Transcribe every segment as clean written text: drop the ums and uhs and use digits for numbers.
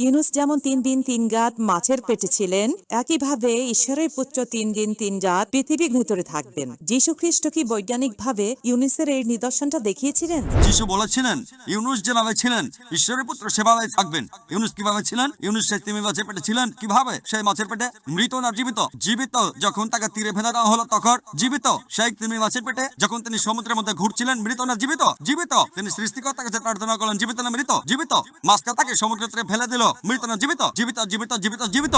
ইউনুস যেমন 3 দিন 3 রাত মাছের পেটে ছিলেন, একইভাবে ঈশ্বরের পুত্র 3 দিন 3 রাত পৃথিবীর ভেতরে থাকবেন। যীশু খ্রিস্ট কি বৈজ্ঞানিকভাবে ইউনুসের এই নিদর্শনটা দেখিয়েছিলেন? যিশু বলেছিলেন ইউনুস যেভাবে ছিলেন ঈশ্বরের পুত্র সেভাবে থাকবেন। ইউনুস কিভাবে ছিলেন? ইউনুস সেই তিমি মাছের পেটে ছিলেন। কিভাবে? সেই মাছের পেটে মৃত না জীবিত? জীবিত। যখন তাকে তীরে ফেলে দেওয়া হলো তখন জীবিত। সেই তিমি মাছের পেটে যখন তিনি সমুদ্রের মধ্যে ঘুরছিলেন, মৃত না জীবিত? জীবিত। তিনি সৃষ্টিকর্তার কাছে প্রার্থনা করলেন, জীবিত না মৃত? জীবিত। মাছটা তাকে সমুদ্রের তীরে ফেলে দিল, মৃত না জীবিত? জীবিত, জীবিত, জীবিত, জীবিত।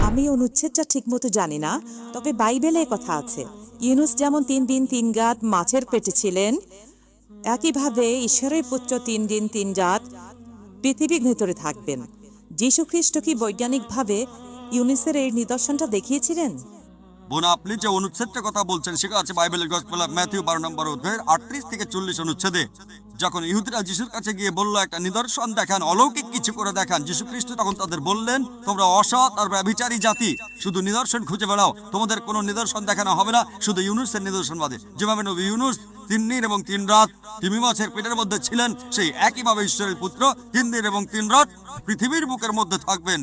আমি অনুচ্ছেদটা ঠিকমতো জানি না, তবে বাইবেলে কথা আছে ইউনুস যেমন 3 দিন 3 রাত মাছের পেটে ছিলেন, একইভাবে ঈশ্বরের পুত্র 3 দিন 3 রাত পৃথিবীর ভেতরে থাকবেন। যীশু খ্রিস্ট কি বৈজ্ঞানিকভাবে ইউনুসের এই নিদর্শনটা দেখিয়েছিলেন? বোন, আপনি যে অনুচ্ছেদটার কথা বলছেন সেটা আছে বাইবেলের গসপেল অফ ম্যাথিউ 12 নম্বর অধ্যায়ের 38 থেকে 40 অনুচ্ছেদে। যখন ইহুদিরা যিশুর কাছে গিয়ে বলল, একটা নিদর্শন দেখান, অলৌকিক কিছু করে দেখান, যিশু খ্রিস্ট তখন তাদের বললেন, তোমরা অসৎ আর ব্যভিচারী জাতি, শুধু নিদর্শন খুঁজে বেড়াও, তোমাদের কোনো নিদর্শন দেখানো হবে না, শুধু ইউনুসের নিদর্শন বাদে। যেভাবে নবী ইউনুস 3 দিন এবং 3 রাত তিমি মাছের পেটের মধ্যে ছিলেন, সেই একইভাবে ঈশ্বরের পুত্র 3 দিন এবং 3 রাত পৃথিবীর বুকের মধ্যে থাকবেন।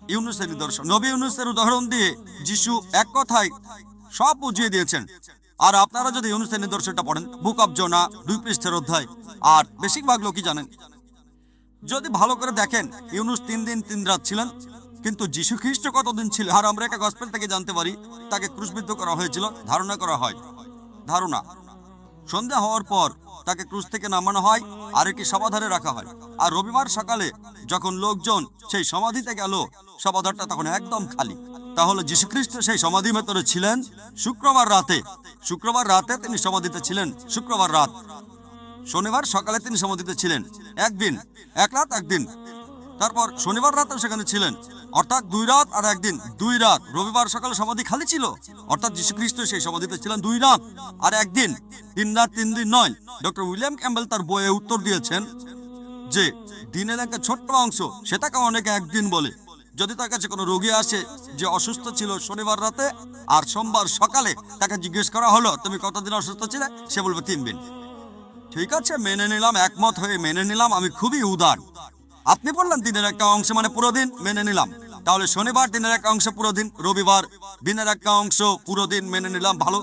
ইউনুসের নিদর্শন, নবী ইউনুসের উদাহরণ দিয়ে যিশু এক কথায় সব বুঝিয়ে দিয়েছেন। আর আপনারা যদি ইউনুসের নিদর্শনটা পড়েন, বুক অফ জোনা 2 পৃষ্ঠার অধ্যায়, আর বেশিরভাগ লোকই জানেন। যদি ভালো করে দেখেন, ইউনুস 3 দিন 3 রাত ছিলেন, কিন্তু যিশু খ্রিস্ট কতদিন ছিল? আর আমরা একটা গসপেল থেকে জানতে পারি তাকে ক্রুশবিদ্ধ করা হয়েছিল, ধারণা করা হয়, ধারণা সন্ধ্যা হওয়ার পর তাকে ক্রুশ থেকে নামানো হয় আর একটি সমাধারে রাখা হয়। আর রবিবার সকালে যখন লোকজন সেই সমাধিতে গেল, সমাধারটা তখন একদম খালি। তাহলে যীশুখ্রিস্ট সেই সমাধি ভেতরে ছিলেন শুক্রবার রাতে। শুক্রবার রাতে তিনি সমাধিতে ছিলেন, শুক্রবার রাত। শনিবার সকালে তিনি সমাধিতে ছিলেন, একদিন, এক রাত, একদিন। তারপর শনিবার রাতেও সেখানে ছিলেন, অর্থাৎ 2 রাত আর একদিন, 2 রাত। রবিবার সকালে সমাধি খালি ছিল, অর্থাৎ যীশুখ্রিস্ট সেই সমাধিতে ছিলেন 2 রাত আর একদিন, 3 রাত 3 দিন নয়। ডক্টর উইলিয়াম ক্যাম্বেল তার বইয়ে উত্তর দিয়েছেন যে দিনের একটা ছোট্ট অংশ, সেটাকে অনেকে একদিন বলে। যদি তার কাছে কোনো রোগী আসে যে অসুস্থ ছিল শনিবার রাতে, আর সোমবার সকালে তাকে জিজ্ঞেস করা হলো তুমি কতদিন অসুস্থ ছিলে, সে বলবে 3 দিন। ঠিক আছে, মেনে নিলাম, একমত হয়ে মেনে নিলাম, আমি খুবই উদার। আপনি বললেন দিনের একটা অংশ মানে পুরো দিন, মেনে নিলাম। তাহলে শনিবার দিনের একটা অংশ পুরো দিন, রবিবার দিনের একটা অংশ পুরো দিন, মেনে নিলাম, ভালো।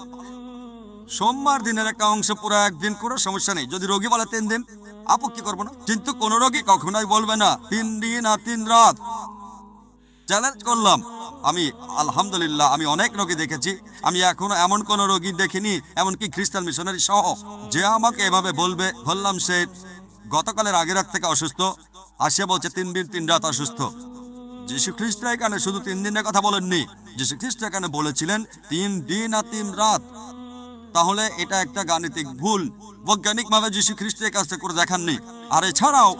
সোমবার দিনের একটা অংশ পুরো একদিন, কোনো সমস্যা নেই। যদি রোগী বলে 3 দিন, আপত্তি করবো না। কিন্তু কোন রোগী কখনোই বলবে না 3 দিন আর 3 রাত। চ্যালেঞ্জ করলাম। আমি আলহামদুলিল্লাহ আমি অনেক রোগী দেখেছি, আমি এখনো এমন কোন রোগী দেখিনি, এমনকি খ্রিস্টান মিশনারি সহ, যে আমাকে এভাবে বলবে। বললাম সে গতকালের আগের রাত থেকে অসুস্থ, আসিয়া বলছে 3 দিন 3 রাত অসুস্থ। যীশু খ্রিস্ট এখানে শুধু 3 দিনের কথা বলেননি, যীশু খ্রিস্ট এখানে বলেছিলেন 3 দিন আর 3 রাত। তাহলে এটা একটা গাণিতিক ভুল, বৈজ্ঞানিকভাবে যীশু খ্রিস্টের কাছে করে দেখাননি। আর এছাড়াও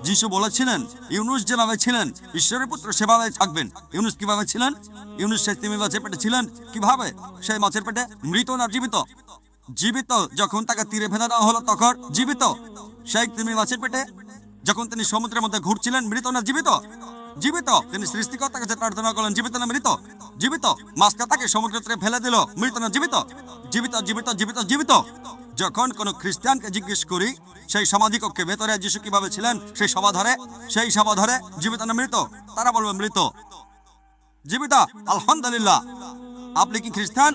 যিশু বলেছিলেন ইউনুস যেভাবে ছিলেন ঈশ্বরের পুত্র সেভাবে থাকবেন। ইউনুস কিভাবে ছিলেন? ইউনুস সেই তিমি মাছের পেটে ছিলেন। কিভাবে? সেই মাছের পেটে মৃত না জীবিত? জীবিত। যখন তাকে তীরে ফেলে দেওয়া হলো তখন জীবিত। সেই তিমি মাছের পেটে যখন তিনি সমুদ্রের মধ্যে ঘুরছিলেন, মৃত না জীবিত? জীবিত। তিনি সৃষ্টিকর্তার কাছে প্রার্থনা করলেন, জীবিত না মৃত? জীবিত। মাছটা তাকে সমুদ্রের তীরে ফেলে দিল, মৃত না জীবিত? জীবিত, জীবিত, জীবিত, জীবিত। যখন কোনো খ্রিস্টানকে জিজ্ঞেস করি সেই সমাধি কক্ষে ভেতরে যিশু কিভাবে ছিলেন, সেই সমাধারে জীবিত না মৃত, তারা বলবে মৃত। জীবিত, আলহামদুলিল্লাহ। আপনি কি খ্রিস্টান?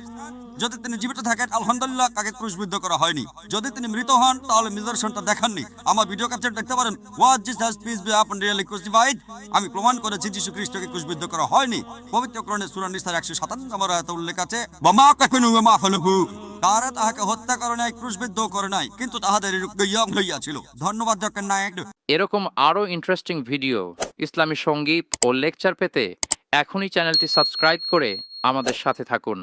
যদি তিনি জীবিত থাকেন আলহামদুলিল্লাহ, তাকে ক্রুশবিদ্ধ করা হয়নি। যদি তিনি মৃত হন তাহলে নিদর্শনটা দেখাননি। আমার ভিডিও ক্যাপচার দেখতে পারেন, was Jesus peace be upon really crucified. আমি প্রমাণ করেছি যিশু খ্রিস্টকে ক্রুশবিদ্ধ করা হয়নি। পবিত্র কোরআনে সূরা নিসার 157 নম্বর আয়াতে উল্লেখ আছে, ওয়ামা কাফানু ওয়ামা ফালহু, তারা তাহাকে হত্যা করে নাই, ক্রুশবিদ্ধ করে নাই, কিন্তু তাহাদের হৃদয় হইয়াছিল। ধন্যবাদ ডক্টর নায়ক। এরকম আরও ইন্টারেস্টিং ভিডিও, ইসলামী সঙ্গীত ও লেকচার পেতে এখনই চ্যানেলটি সাবস্ক্রাইব করে আমাদের সাথে থাকুন।